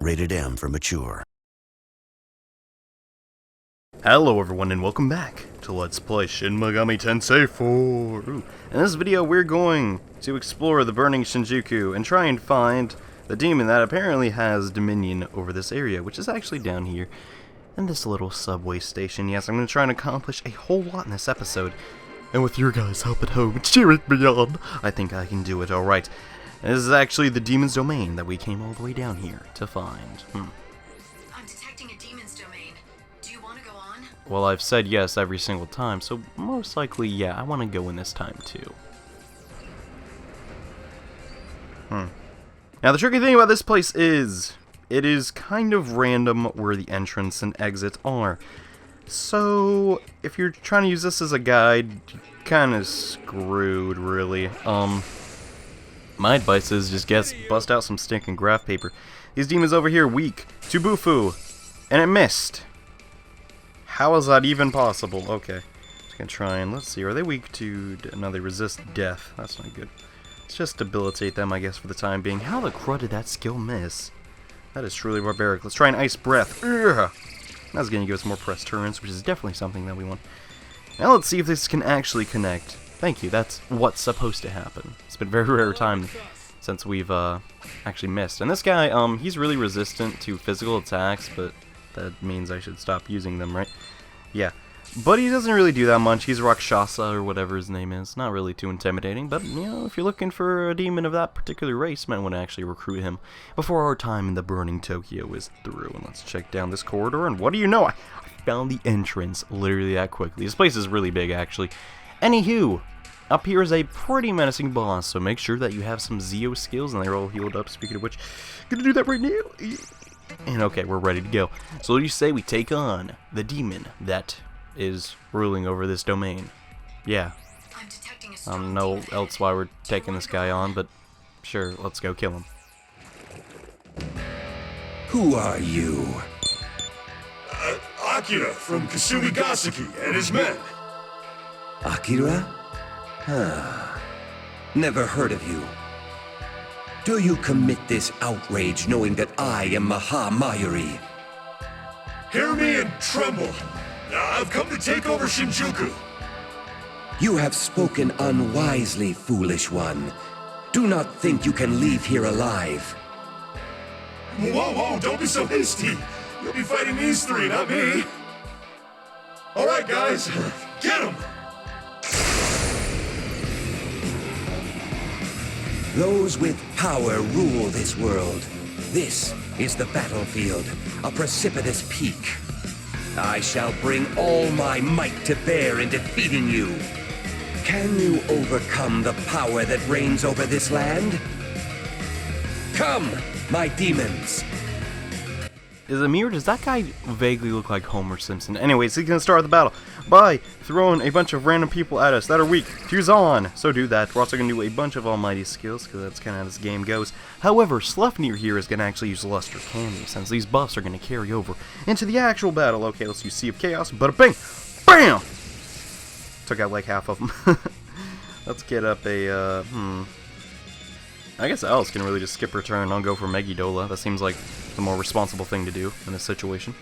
Rated M for mature. Hello everyone and welcome back to Let's Play Shin Megami Tensei 4. In this video we're going to explore the burning Shinjuku and try and find the demon that apparently has dominion over this area, which is actually down here in this little subway station. Yes, I'm going to try and accomplish a whole lot in this episode. And with your guys' help at home cheering me on, I think I can do it alright. This is actually the demon's domain that we came all the way down here to find. I'm detecting a demon's domain. Do you want to go on? Well, I've said yes every single time, so most likely, yeah, I want to go in this time too. Now, the tricky thing about this place is, it is kind of random where the entrance and exit are. So, if you're trying to use this as a guide, you're kind of screwed, really. My advice is just bust out some stinking graph paper. These demons over here weak to Bufu, and it missed. How is that even possible? Okay, just gonna try and let's see. Are they weak to? No, they resist death. That's not good. Let's just debilitate them, I guess, for the time being. How the crud did that skill miss? That is truly barbaric. Let's try an ice breath. Ugh. That's gonna give us more press turns, which is definitely something that we want. Now let's see if this can actually connect. Thank you, that's what's supposed to happen. It's been a very rare time since we've actually missed. And this guy, he's really resistant to physical attacks, but that means I should stop using them, right? Yeah. But he doesn't really do that much. He's Rakshasa, or whatever his name is. Not really too intimidating, but, you know, if you're looking for a demon of that particular race, you might want to actually recruit him before our time in the burning Tokyo is through. And let's check down this corridor, and what do you know? I found the entrance literally that quickly. This place is really big, actually. Anywho, up here is a pretty menacing boss, so make sure that you have some Zeo skills, and they're all healed up, speaking of which. Gonna do that right now. And okay, we're ready to go. So what do you say we take on the demon that is ruling over this domain? Yeah. I don't know else why we're taking this guy on, but sure, let's go kill him. Who are you? Akira from Kasumi Gaseki and his men. Akira? Huh. Never heard of you. Do you commit this outrage knowing that I am Maha Mayuri? Hear me and tremble. I've come to take over Shinjuku. You have spoken unwisely, foolish one. Do not think you can leave here alive. Whoa, don't be so hasty. You'll be fighting these three, not me. All right, guys, get them. Those with power rule this world. This is the battlefield, a precipitous peak. I shall bring all my might to bear in defeating you. Can you overcome the power that reigns over this land? Come, my demons. Is it me, or does that guy vaguely look like Homer Simpson? Anyways, he's gonna start the battle by throwing a bunch of random people at us that are weak to Zon. So do that. We're also gonna do a bunch of almighty skills, because that's kind of how this game goes. However, Sleipnir here is gonna actually use Luster Candy, since these buffs are gonna carry over into the actual battle. Okay, let's use Sea of Chaos. Bada bing! BAM! Took out like half of them. Let's get up a, I guess Alice can really just skip her turn. I'll go for Megiddola. That seems like the more responsible thing to do in this situation.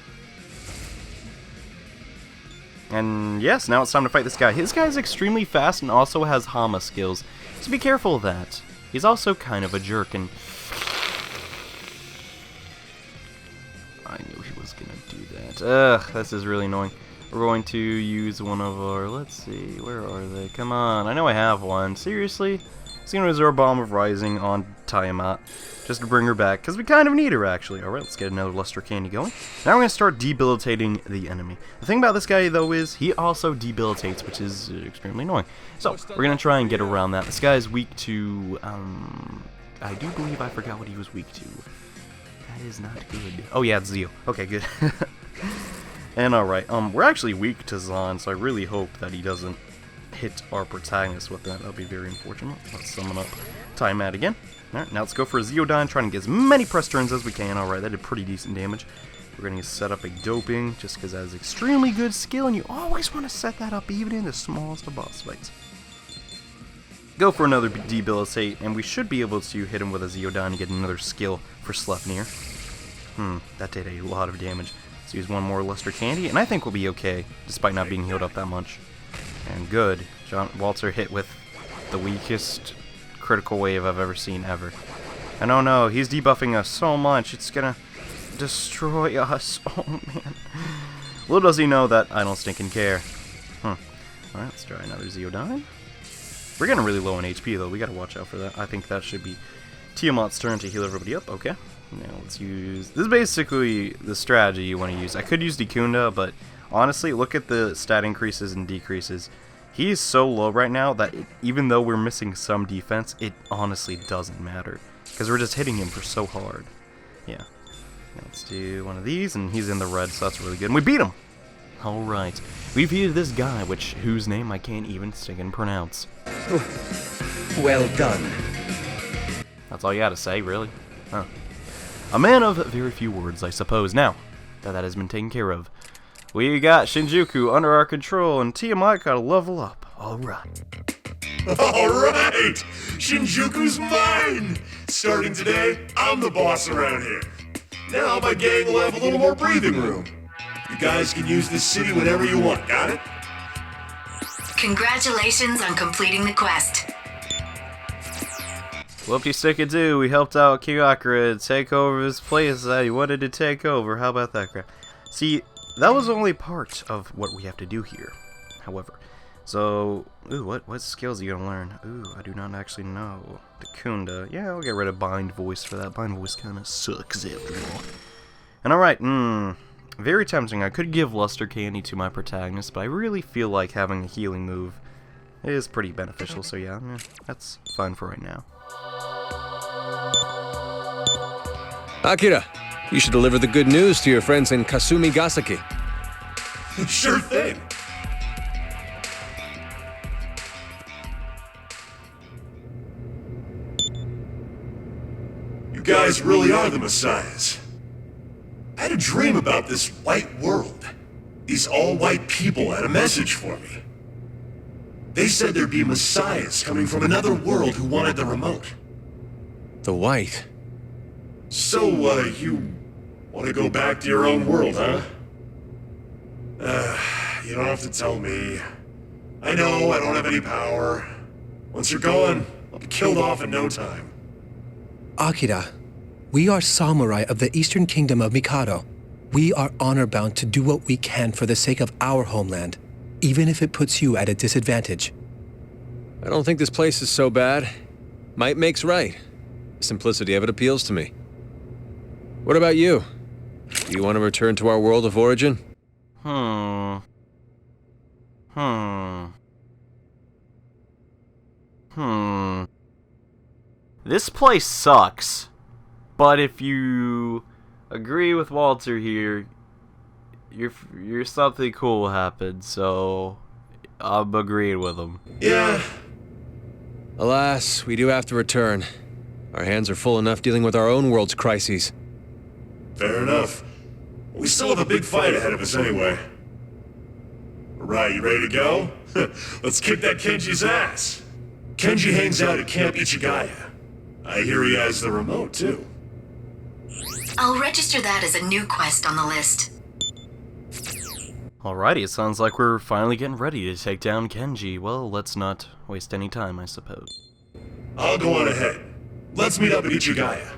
And yes, now it's time to fight this guy. His guy is extremely fast and also has Hama skills, so be careful of that. He's also kind of a jerk, and I knew he was gonna do that. Ugh, this is really annoying. We're going to use one of our, let's see, where are they? Come on, I know I have one. Seriously? He's gonna use our Bomb of Rising on Tiamat, just to bring her back, because we kind of need her, actually. Alright, let's get another Luster Candy going. Now we're gonna start debilitating the enemy. The thing about this guy, though, is he also debilitates, which is extremely annoying. So, we're gonna try and get around that. This guy is weak to, I do believe I forgot what he was weak to. That is not good. Oh yeah, it's Zeo. Okay, good. And alright, we're actually weak to Zon, so I really hope that he doesn't hit our protagonist with that. That'll be very unfortunate. Let's summon up Tiamat again. Alright, now let's go for a Zeodine, trying to get as many press turns as we can. Alright, that did pretty decent damage. We're going to set up a doping, just because that is extremely good skill, and you always want to set that up even in the smallest of boss fights. Go for another debilitate, and we should be able to hit him with a Zeodine and get another skill for Sleipnir. That did a lot of damage. Let's use one more Luster Candy, and I think we'll be okay, despite not being healed up that much. And good. Walter hit with the weakest critical wave I've ever seen ever. And oh no, he's debuffing us so much, it's gonna destroy us. Oh man. Little does he know that I don't stinking care. Alright, let's try another Zeodyne. We're getting really low on HP though, we gotta watch out for that. I think that should be Tiamat's turn to heal everybody up. Okay. Now let's use... This is basically the strategy you want to use. I could use Dekunda, but honestly, look at the stat increases and decreases. He's so low right now that even though we're missing some defense, it honestly doesn't matter. Because we're just hitting him for so hard. Yeah. Now let's do one of these, and he's in the red, so that's really good. And we beat him! Alright. We've defeated this guy, whose name I can't even sing pronounce. Well done. That's all you gotta say, really? Huh. A man of very few words, I suppose. Now that has been taken care of, we got Shinjuku under our control, and Tiamat gotta level up. Alright. Alright! Shinjuku's mine! Starting today, I'm the boss around here. Now my gang will have a little more breathing room. You guys can use this city whenever you want, got it? Congratulations on completing the quest. Whoopty-stick-a-doo, we helped out Kiyakura take over his place that he wanted to take over. How about that crap? See, that was only part of what we have to do here, however. So, ooh, what skills are you gonna learn? Ooh, I do not actually know. Dekunda, yeah, I'll get rid of Bind Voice for that. Bind Voice kinda sucks after all. And alright, very tempting. I could give Luster Candy to my protagonist, but I really feel like having a healing move is pretty beneficial, so yeah, that's fine for right now. Akira, you should deliver the good news to your friends in Kasumi Gasaki. Sure thing. You guys really are the messiahs. I had a dream about this white world. These all-white people had a message for me. They said there'd be messiahs coming from another world who wanted the remote. The white? So, you want to go back to your own world, huh? You don't have to tell me. I know I don't have any power. Once you're gone, I'll be killed off in no time. Akira, we are samurai of the Eastern Kingdom of Mikado. We are honor-bound to do what we can for the sake of our homeland, even if it puts you at a disadvantage. I don't think this place is so bad. Might makes right. The simplicity of it appeals to me. What about you? Do you want to return to our world of origin? This place sucks. But if you agree with Walter here, you're something cool will happen, so I'm agreeing with him. Yeah. Alas, we do have to return. Our hands are full enough dealing with our own world's crises. Fair enough. We still have a big fight ahead of us anyway. Alright, you ready to go? Let's kick that Kenji's ass. Kenji hangs out at Camp Ichigaya. I hear he has the remote, too. I'll register that as a new quest on the list. Alrighty, it sounds like we're finally getting ready to take down Kenji. Well, let's not waste any time, I suppose. I'll go on ahead. Let's meet up at Ichigaya.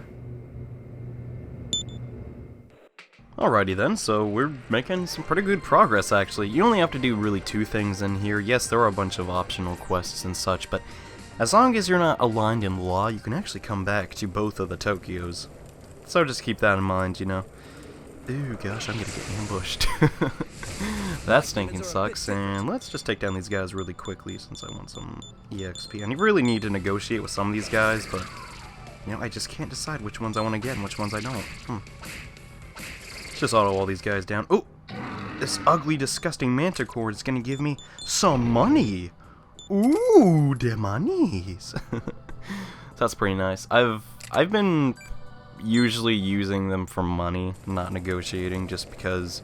Alrighty then, so we're making some pretty good progress actually. You only have to do really 2 things in here. Yes, there are a bunch of optional quests and such, but as long as you're not aligned in law, you can actually come back to both of the Tokyos. So just keep that in mind, you know. Ooh, gosh, I'm gonna get ambushed. That stinking sucks, and let's just take down these guys really quickly since I want some EXP. And you really need to negotiate with some of these guys, but, you know, I just can't decide which ones I want to get and which ones I don't. Let's just auto all these guys down. Oh! This ugly, disgusting Manticore is gonna give me some money! Ooh, the monies! That's pretty nice. I've been usually using them for money, not negotiating, just because,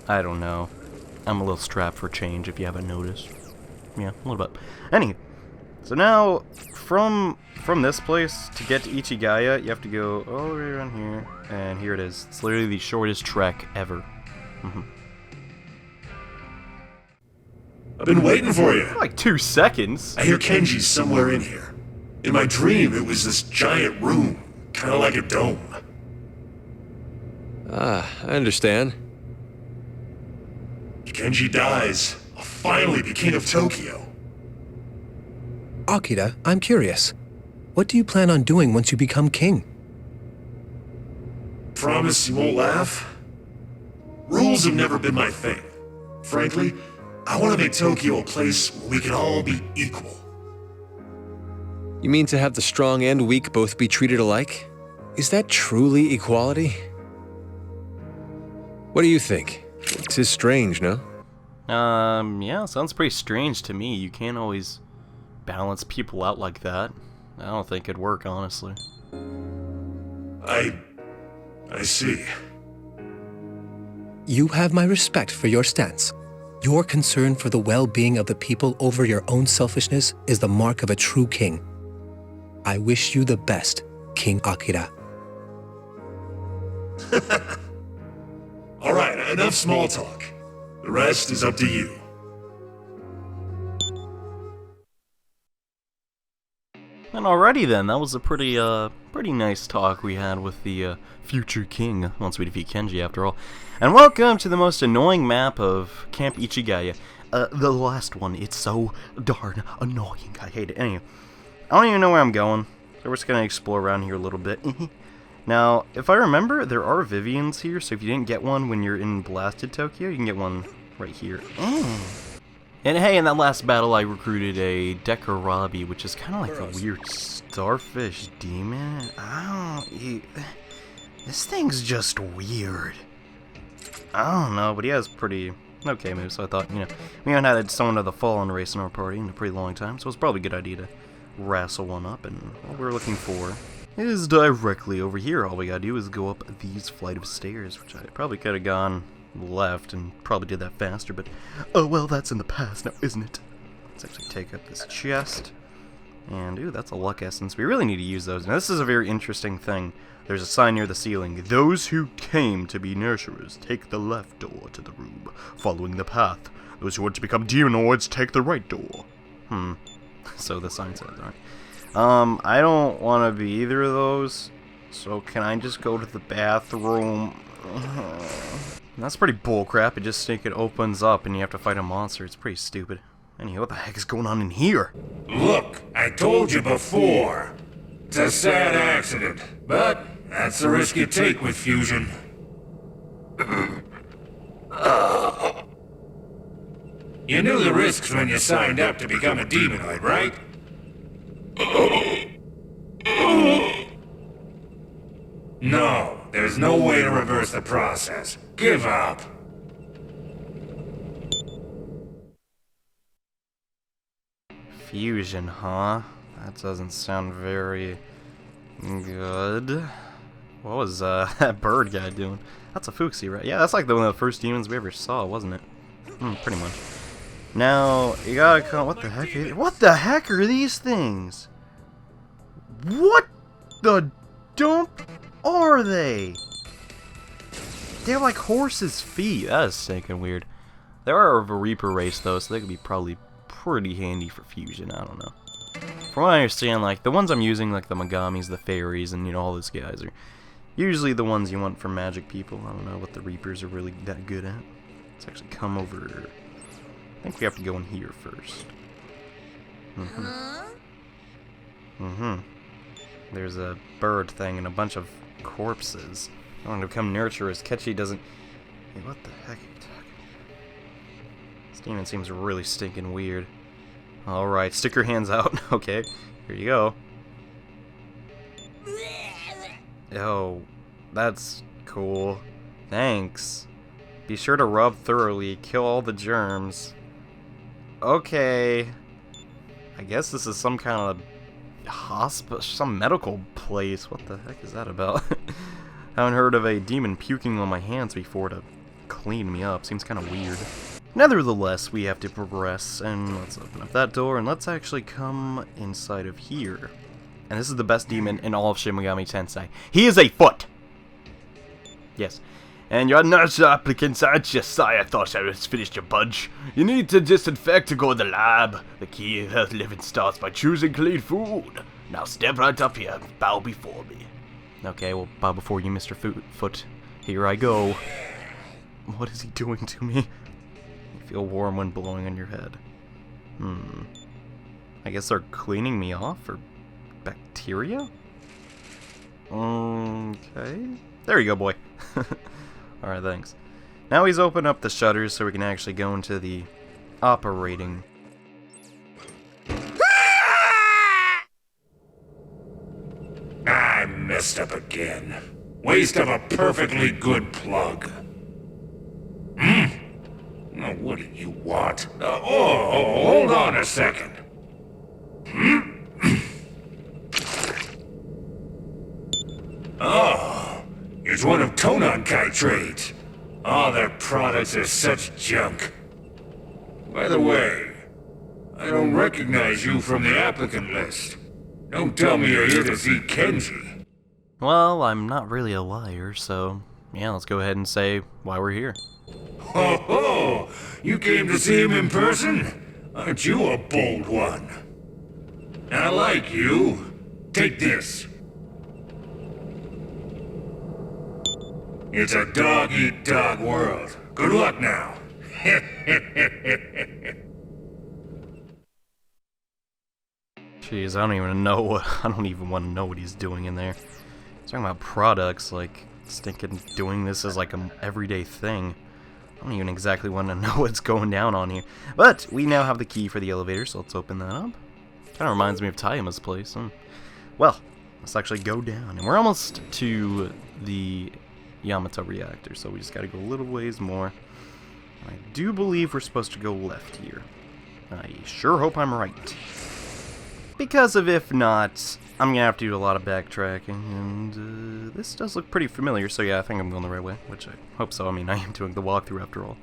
I don't know, I'm a little strapped for change if you haven't noticed. Yeah, a little bit. Anyway, So now, from this place, to get to Ichigaya, you have to go all the way around here, and here it is. It's literally the shortest trek ever. I've been waiting for you. Like 2 seconds. I hear Kenji's somewhere in here. In my dream, it was this giant room, kind of like a dome. Ah, I understand. If Kenji dies, I'll finally be king of Tokyo. Akira, I'm curious. What do you plan on doing once you become king? Promise you won't laugh? Rules have never been my thing. Frankly, I want to make Tokyo a place where we can all be equal. You mean to have the strong and weak both be treated alike? Is that truly equality? What do you think? It is strange, no? Yeah, sounds pretty strange to me. You can't always balance people out like that. I don't think it'd work, honestly. I see. You have my respect for your stance. Your concern for the well-being of the people over your own selfishness is the mark of a true king. I wish you the best, King Akira. Alright, enough small talk. The rest is up to you. And alrighty then, that was a pretty nice talk we had with the future king, once we defeat Kenji after all. And welcome to the most annoying map of Camp Ichigaya. The last one, it's so darn annoying, I hate it. Anyway, I don't even know where I'm going, so we're just gonna explore around here a little bit. Now, if I remember, there are Vivians here, so if you didn't get one when you're in Blasted Tokyo, you can get one right here. And hey, in that last battle, I recruited a Dekarabi, which is kind of like a weird starfish demon. This thing's just weird. I don't know, but he has pretty okay moves, so I thought, we haven't had someone of the Fallen race in our party in a pretty long time, so it's probably a good idea to wrestle one up, and what we're looking for is directly over here. All we gotta do is go up these flight of stairs, which I probably could have gone left and probably did that faster, but oh well, that's in the past now, isn't it? Let's actually take up this chest, and ooh, that's a luck essence. We really need to use those. Now this is a very interesting thing. There's a sign near the ceiling. Those who came to be nurturers take the left door to the room, following the path. Those who want to become demonoids take the right door. So the sign says, alright. I don't want to be either of those, so can I just go to the bathroom? That's pretty bullcrap. It just opens up and you have to fight a monster. It's pretty stupid. Anyway, what the heck is going on in here? Look, I told you before. It's a sad accident, but that's the risk you take with fusion. You knew the risks when you signed up to become a demonoid, right? No, there's no way to reverse the process. Give up. Fusion, huh? That doesn't sound very good. What was that bird guy doing? That's a Fuxi, right? Yeah, that's like one of the first demons we ever saw, wasn't it? Pretty much. Now, you gotta come... What the heck are these things? What the dump are they? They're like horses' feet. That is stinking weird. They are of a Reaper race, though, so they could be probably pretty handy for fusion. I don't know. From what I understand, like, the ones I'm using, like the Megamis, the fairies, and, all those guys are usually the ones you want for magic people. I don't know what the Reapers are really that good at. Let's actually come over... I think we have to go in here first. There's a bird thing and a bunch of corpses. I want to become nurturers. Kechi doesn't... Hey, what the heck are you talking about? This demon seems really stinking weird. Alright, stick your hands out. Okay, here you go. Oh, that's cool. Thanks. Be sure to rub thoroughly. Kill all the germs. Okay. I guess this is some kind of hospital, some medical place. What the heck is that about? Haven't heard of a demon puking on my hands before to clean me up. Seems kind of weird. Nevertheless, we have to progress, and let's open up that door, and let's actually come inside of here. And this is the best demon in all of Shin Megami Tensei. He is a foot! Yes. And your nurse applicants aren't just sorry, I thought I was finished your budge. You need to disinfect to go to the lab. The key of health living starts by choosing clean food. Now step right up here and bow before me. Okay, well, bow before you, Mr. Foot. Here I go. What is he doing to me? You feel warm when blowing on your head. I guess they're cleaning me off for bacteria? Okay. There you go, boy. Alright, thanks. Now he's opened up the shutters so we can actually go into the operating. I messed up again. Waste of a perfectly good plug. Now, what do you want? Hold on a second. It's one of Tonankai trades. All their products are such junk. By the way, I don't recognize you from the applicant list. Don't tell me you're here to see Kenji. Well, I'm not really a liar, so yeah, let's go ahead and say why we're here. Ho ho! You came to see him in person? Aren't you a bold one? I like you. Take this. It's a dog-eat-dog world. Good luck now. Jeez, I don't even want to know what he's doing in there. He's talking about products, like stinking doing this as like an everyday thing. I don't even exactly want to know what's going down on here. But we now have the key for the elevator, so let's open that up. Kind of reminds me of Tayama's place. Well, let's actually go down, and we're almost to the Yamato reactor, so we just gotta go a little ways more. I do believe we're supposed to go left here. I sure hope I'm right. Because if not, I'm gonna have to do a lot of backtracking, and this does look pretty familiar, so yeah, I think I'm going the right way, which I hope so. I mean, I am doing the walkthrough after all.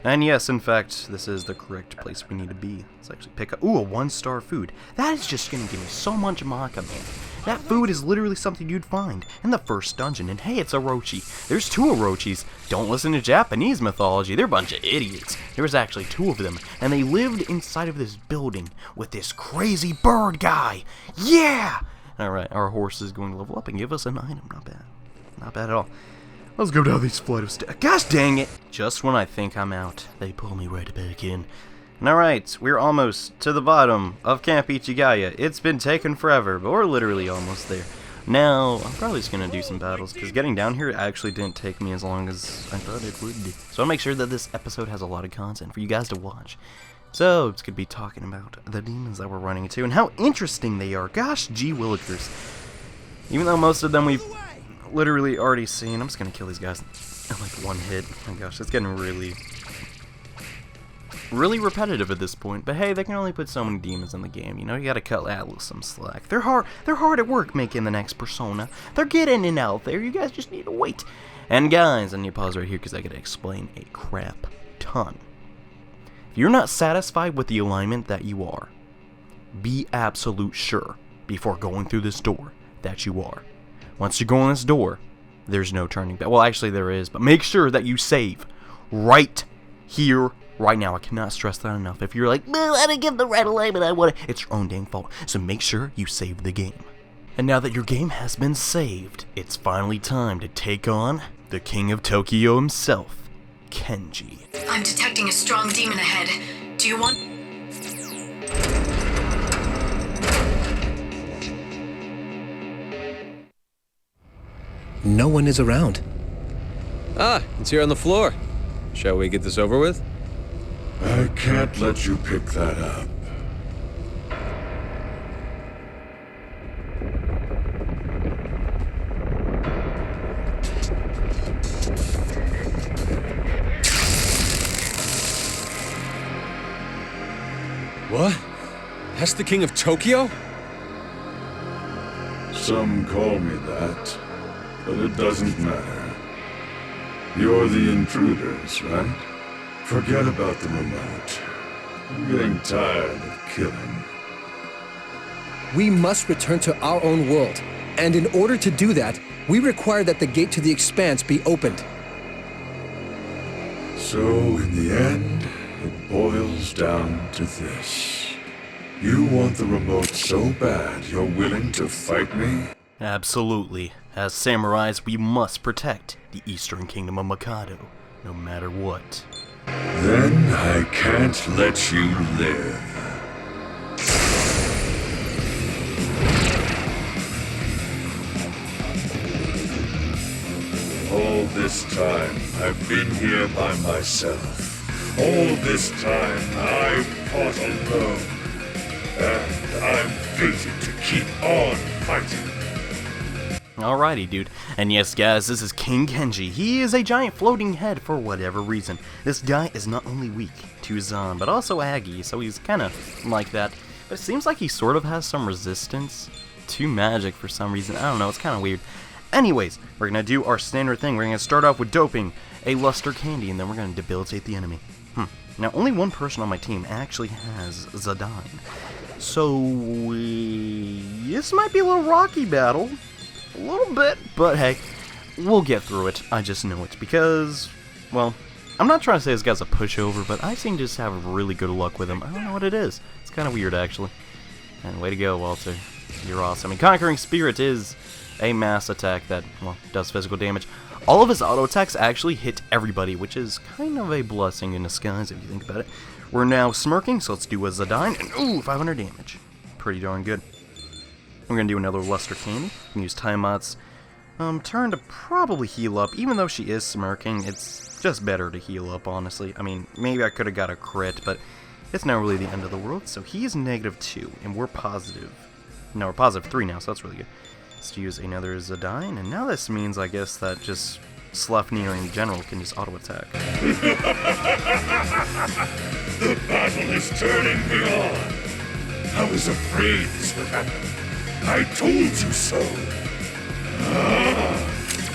And yes, in fact, this is the correct place we need to be. Let's actually pick up, ooh, a 1-star food. That is just gonna give me so much Maka, man. That food is literally something you'd find in the first dungeon, and hey, it's Orochi. There's 2 Orochis. Don't listen to Japanese mythology, they're a bunch of idiots. There's actually 2 of them, and they lived inside of this building with this crazy bird guy. Yeah! Alright, our horse is going to level up and give us an item. Not bad. Not bad at all. Let's go down these flight of stairs. Gosh dang it! Just when I think I'm out, they pull me right back in. And alright, we're almost to the bottom of Camp Ichigaya. It's been taken forever, but we're literally almost there. Now, I'm probably just going to do some battles, because getting down here actually didn't take me as long as I thought it would. So I'll make sure that this episode has a lot of content for you guys to watch. So, it's going to be talking about the demons that we're running into, and how interesting they are. Gosh, gee willikers. Even though most of them we've literally already seen, I'm just going to kill these guys in like one hit. Oh my gosh, it's getting really repetitive at this point, but hey, they can only put so many demons in the game, you know, you gotta cut Atlas some slack. They're hard at work making the next Persona. They're getting it out there, you guys just need to wait. And guys, I need to pause right here because I gotta explain a crap ton. If you're not satisfied with the alignment that you are, be absolute sure, before going through this door, that you are. Once you go in this door, there's no turning back. Well, actually there is, but make sure that you save right here, right now. I cannot stress that enough. If you're like, well, I didn't get the right alignment, I want it, it's your own dang fault. So make sure you save the game. And now that your game has been saved, it's finally time to take on the King of Tokyo himself, Kenji. I'm detecting a strong demon ahead. Do you want... No one is around. Ah, it's here on the floor. Shall we get this over with? I can't let you pick that up. What? That's the King of Tokyo? Some call me that, but it doesn't matter. You're the intruders, right? Forget about the remote. I'm getting tired of killing. We must return to our own world. And in order to do that, we require that the gate to the Expanse be opened. So, in the end, it boils down to this. You want the remote so bad you're willing to fight me? Absolutely. As samurais, we must protect the Eastern Kingdom of Mikado, no matter what. Then I can't let you live. All this time, I've been here by myself. All this time, I've fought alone. And I'm fated to keep on fighting. Alrighty, dude. And yes, guys, this is King Kenji. He is a giant floating head for whatever reason. This guy is not only weak to Zan, but also Aggie, so he's kind of like that. But it seems like he sort of has some resistance to magic for some reason. I don't know, it's kind of weird. Anyways, we're going to do our standard thing. We're going to start off with doping a luster candy, and then we're going to debilitate the enemy. Now, only one person on my team actually has Zidane. So, this might be a little rocky battle. A little bit, but hey, we'll get through it. I just know it because, well, I'm not trying to say this guy's a pushover, but I seem to just have really good luck with him. I don't know what it is. It's kind of weird, actually. And way to go, Walter. You're awesome. And Conquering Spirit is a mass attack that, well, does physical damage. All of his auto attacks actually hit everybody, which is kind of a blessing in disguise if you think about it. We're now smirking, so let's do a Zidane, and ooh, 500 damage. Pretty darn good. We're going to do another Luster Candy. We can use Tiamat's turn to probably heal up. Even though she is smirking, it's just better to heal up, honestly. I mean, maybe I could have got a crit, but it's not really the end of the world. So he is -2, and we're positive. No, we're +3 now, so that's really good. Let's use another Zidane, and now this means, I guess, that just Sleipnir in general can just auto-attack. The battle is turning me on. I was afraid this would happen. I told you so.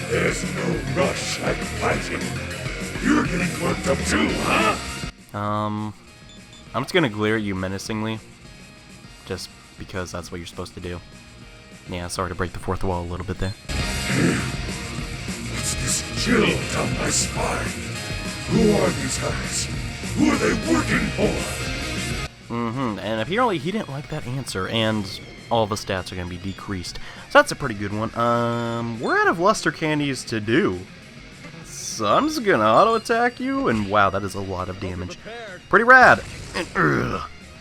There's no rush like fighting. You're getting worked up too, huh? I'm just gonna glare at you menacingly, just because that's what you're supposed to do. Yeah, sorry to break the fourth wall a little bit there. What's this chill down my spine? Who are these guys? Who are they working for? And apparently he didn't like that answer, and all the stats are going to be decreased. So that's a pretty good one. We're out of luster candies to do. So I'm just going to auto-attack you, and wow, that is a lot of damage. Pretty rad! And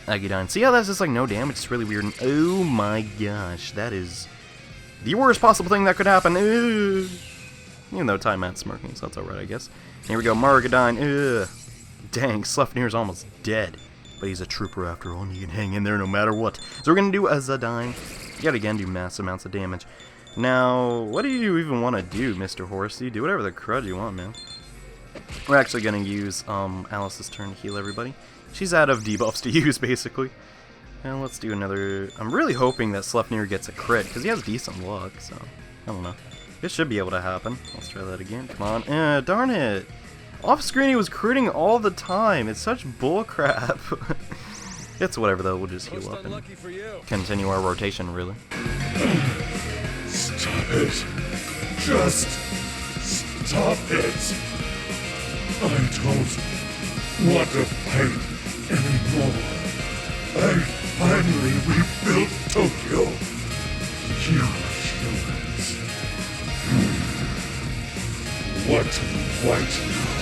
Agidine. See how that's just like no damage? It's really weird. And, oh my gosh, that is the worst possible thing that could happen. Even though Tiamat's smirking, so that's alright, I guess. Here we go, Margadine. Dang, Sleipnir's almost dead. But he's a trooper after all, and he can hang in there no matter what. So we're going to do a Zidane. Yet again, do massive amounts of damage. Now, what do you even want to do, Mr. Horsey? Do whatever the crud you want, man. We're actually going to use Alice's turn to heal everybody. She's out of debuffs to use, basically. And let's do another... I'm really hoping that Sleipnir gets a crit, because he has decent luck, so... I don't know. This should be able to happen. Let's try that again. Come on. Darn it! Off-screen, he was critting all the time. It's such bullcrap. It's whatever, though. We'll just heal up and continue our rotation, really. Stop it. Just stop it. I don't want to fight anymore. I finally rebuilt Tokyo. You humans. What do you want now?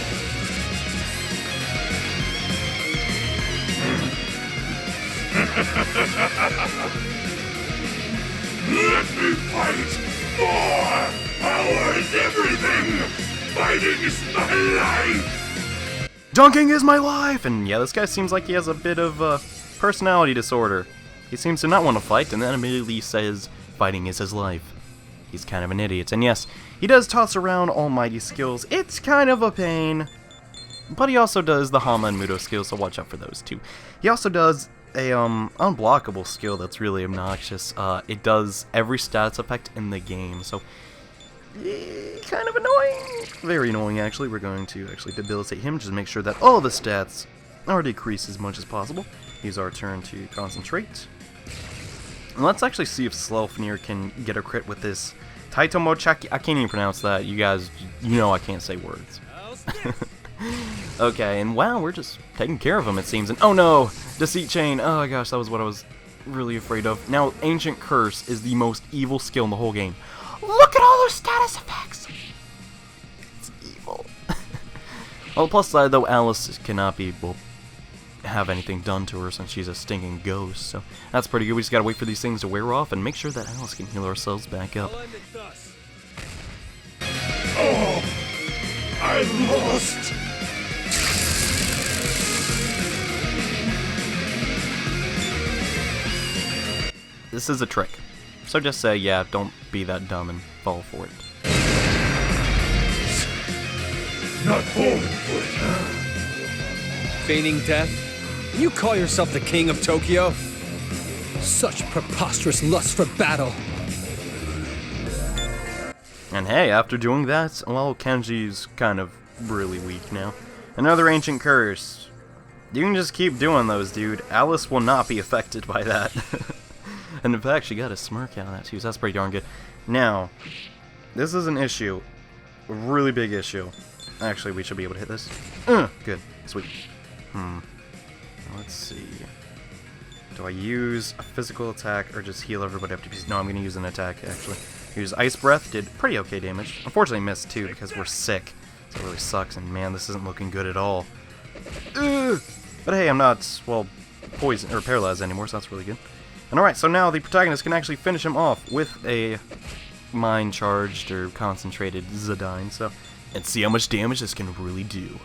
Let me fight! More! Power is everything! Fighting is my life! Dunking is my life! And yeah, this guy seems like he has a bit of personality disorder. He seems to not want to fight, and then immediately says fighting is his life. He's kind of an idiot. And yes, he does toss around almighty skills. It's kind of a pain. But he also does the Hama and Mudo skills, so watch out for those too. He also does a unblockable skill that's really obnoxious. It does every stats effect in the game. So kind of annoying. Very annoying, actually. We're going to actually debilitate him, just to make sure that all the stats are decreased as much as possible. Use our turn to concentrate. And let's actually see if Slelfnir can get a crit with this Taitomochaki. I can't even pronounce that. You guys, you know I can't say words. Okay, and wow, we're just taking care of him, it seems. And oh no! Deceit Chain! Oh my gosh, that was what I was really afraid of. Now, Ancient Curse is the most evil skill in the whole game. Look at all those status effects! It's evil. On the plus side, though, Alice cannot be, well, have anything done to her since she's a stinking ghost, so that's pretty good. We just gotta wait for these things to wear off and make sure that Alice can heal ourselves back up. Oh, I'm lost. This is a trick, so just say, yeah, don't be that dumb and fall for it. Not falling for it, huh? Feigning death? You call yourself the king of Tokyo? Such preposterous lust for battle. And hey, after doing that, well, Kenji's kind of really weak now. Another Ancient Curse. You can just keep doing those, dude. Alice will not be affected by that. And in fact, she got a smirk out of that too, so that's pretty darn good. Now, this is an issue. A really big issue. Actually, we should be able to hit this. Good. Sweet. Let's see. Do I use a physical attack or just heal everybody up to pieces? No, I'm going to use an attack, actually. Use Ice Breath. Did pretty okay damage. Unfortunately, missed, too, because we're sick. So it really sucks, and man, this isn't looking good at all. But hey, I'm not, well, poisoned or paralyzed anymore, so that's really good. And alright, so now the protagonist can actually finish him off with a mind-charged or concentrated Zidane, so... And see how much damage this can really do.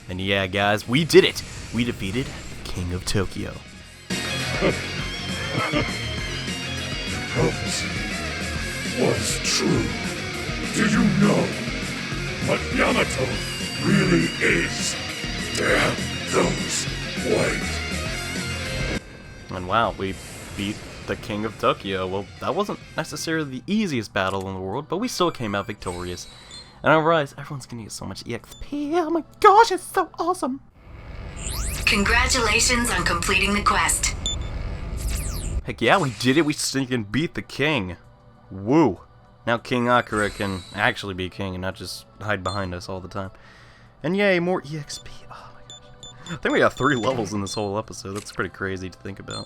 And yeah, guys, we did it! We defeated King of Tokyo. Prophecy was true. Do you know what Yamato really is? Damn those white. And wow, we beat the King of Tokyo. Well, that wasn't necessarily the easiest battle in the world, but we still came out victorious. And I realize everyone's gonna get so much EXP. Oh my gosh, it's so awesome! Congratulations on completing the quest. Heck yeah, we did it! We stinking beat the king! Woo! Now King Akira can actually be king and not just hide behind us all the time. And yay, more EXP! Oh my gosh. I think we got 3 levels in this whole episode. That's pretty crazy to think about.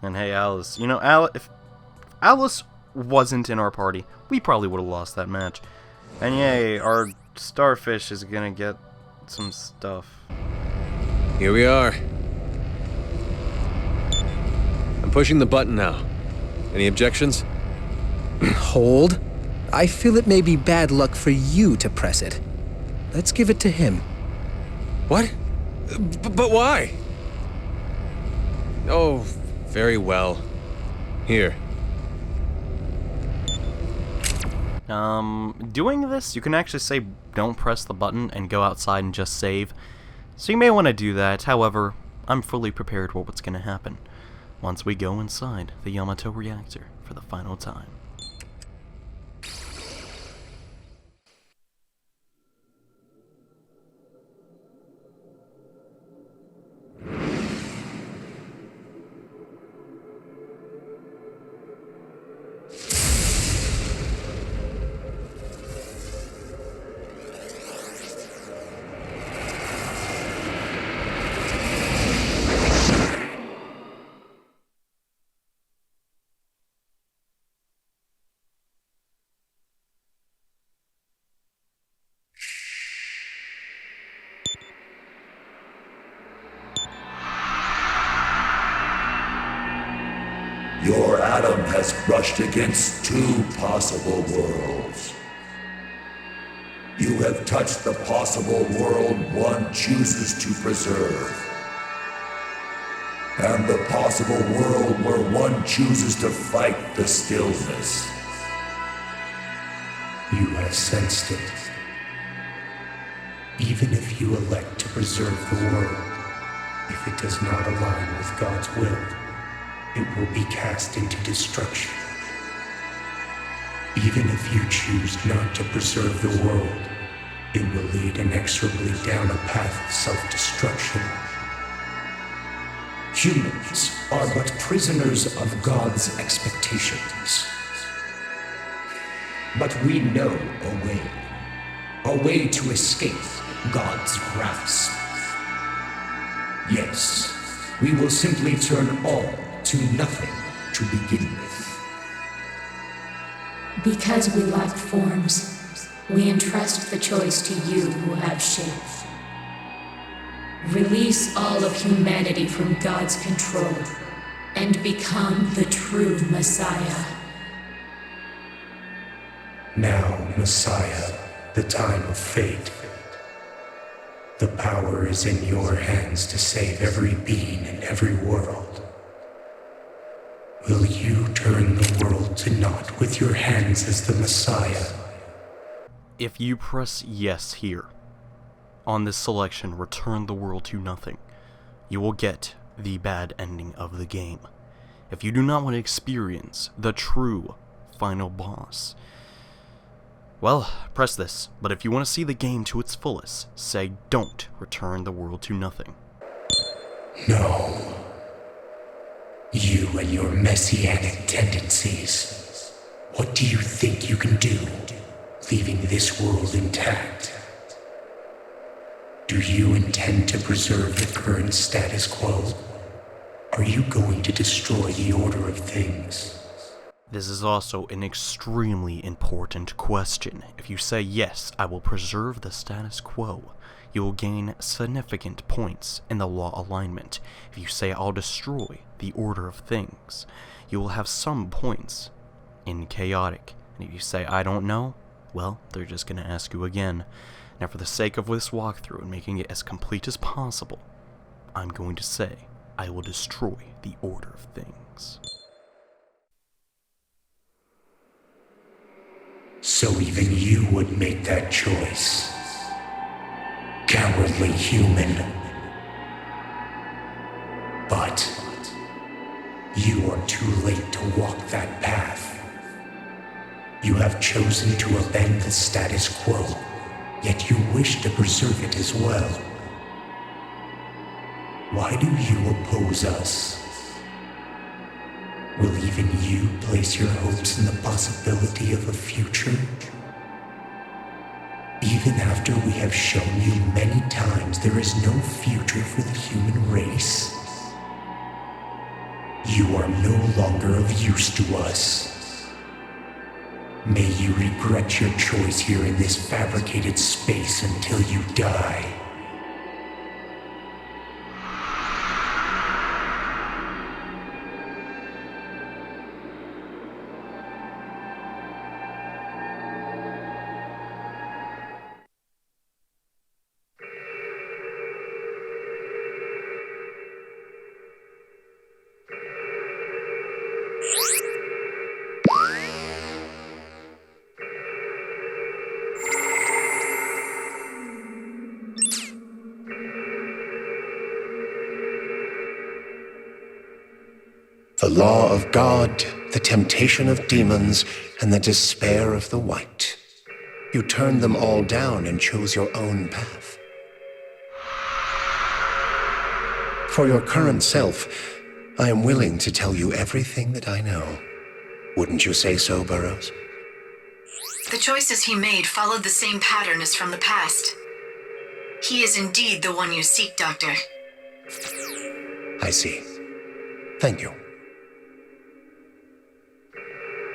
And hey, Alice. You know, if Alice wasn't in our party, we probably would have lost that match. And yay, our starfish is gonna get some stuff. Here we are. I'm pushing the button now. Any objections? Hold. I feel it may be bad luck for you to press it. Let's give it to him. What? But why? Oh, very well. Here. Doing this, you can actually say don't press the button and go outside and just save. So you may want to do that, however, I'm fully prepared for what's going to happen once we go inside the Yamato reactor for the final time. Your atom has brushed against 2 possible worlds. You have touched the possible world one chooses to preserve. And the possible world where one chooses to fight the stillness. You have sensed it. Even if you elect to preserve the world, if it does not align with God's will, it will be cast into destruction. Even if you choose not to preserve the world, it will lead inexorably down a path of self-destruction. Humans are but prisoners of God's expectations. But we know a way to escape God's grasp. Yes, we will simply turn all to nothing to begin with. Because we lack forms, we entrust the choice to you who have shape. Release all of humanity from God's control and become the true Messiah. Now, Messiah, the time of fate. The power is in your hands to save every being in every world. Will you turn the world to naught with your hands as the Messiah? If you press yes here, on this selection, return the world to nothing, you will get the bad ending of the game. If you do not want to experience the true final boss, well, press this. But if you want to see the game to its fullest, say don't return the world to nothing. No. You and your messianic tendencies. What do you think you can do, leaving this world intact? Do you intend to preserve the current status quo? Are you going to destroy the order of things? This is also an extremely important question. If you say yes, I will preserve the status quo, you will gain significant points in the law alignment. If you say I'll destroy the order of things, you will have some points in chaotic. And if you say I don't know, well, they're just going to ask you again. Now for the sake of this walkthrough and making it as complete as possible, I'm going to say I will destroy the order of things. So even you would make that choice. Cowardly human. But you are too late to walk that path. You have chosen to upend the status quo, yet you wish to preserve it as well. Why do you oppose us? Will even you place your hopes in the possibility of a future? Even after we have shown you many times there is no future for the human race? You are no longer of use to us. May you regret your choice here in this fabricated space until you die. The law of God, the temptation of demons, and the despair of the white. You turned them all down and chose your own path. For your current self, I am willing to tell you everything that I know. Wouldn't you say so, Burroughs? The choices he made followed the same pattern as from the past. He is indeed the one you seek, Doctor. I see. Thank you.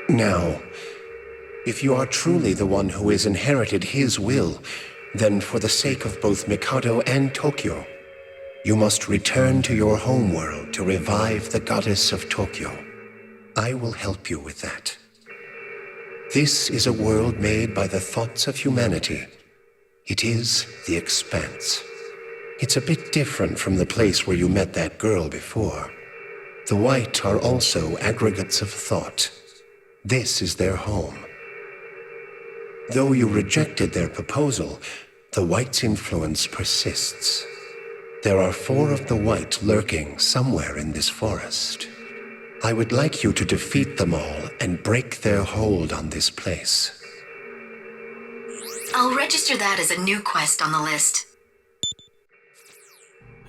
Now, if you are truly the one who has inherited his will, then for the sake of both Mikado and Tokyo, you must return to your homeworld to revive the goddess of Tokyo. I will help you with that. This is a world made by the thoughts of humanity. It is the Expanse. It's a bit different from the place where you met that girl before. The white are also aggregates of thought. This is their home. Though you rejected their proposal, the white's influence persists. There are 4 of the white lurking somewhere in this forest. I would like you to defeat them all and break their hold on this place. I'll register that as a new quest on the list.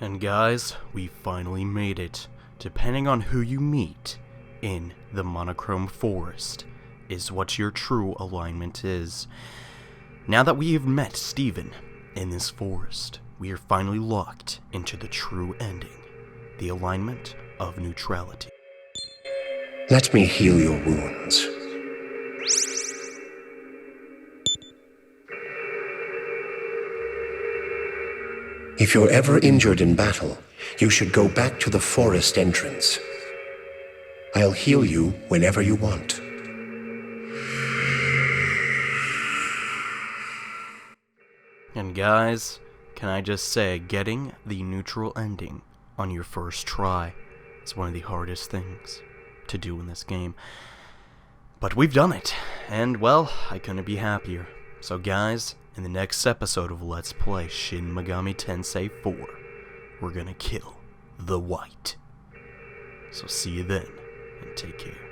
And guys, we finally made it. Depending on who you meet in the Monochrome Forest is what your true alignment is. Now that we have met Steven in this forest, we are finally locked into the true ending, the alignment of neutrality. Let me heal your wounds. If you're ever injured in battle, you should go back to the forest entrance. I'll heal you whenever you want. And guys, can I just say, getting the neutral ending on your first try is one of the hardest things to do in this game. But we've done it, and well, I couldn't be happier. So guys, in the next episode of Let's Play Shin Megami Tensei 4, we're gonna kill the White. So see you then, and take care.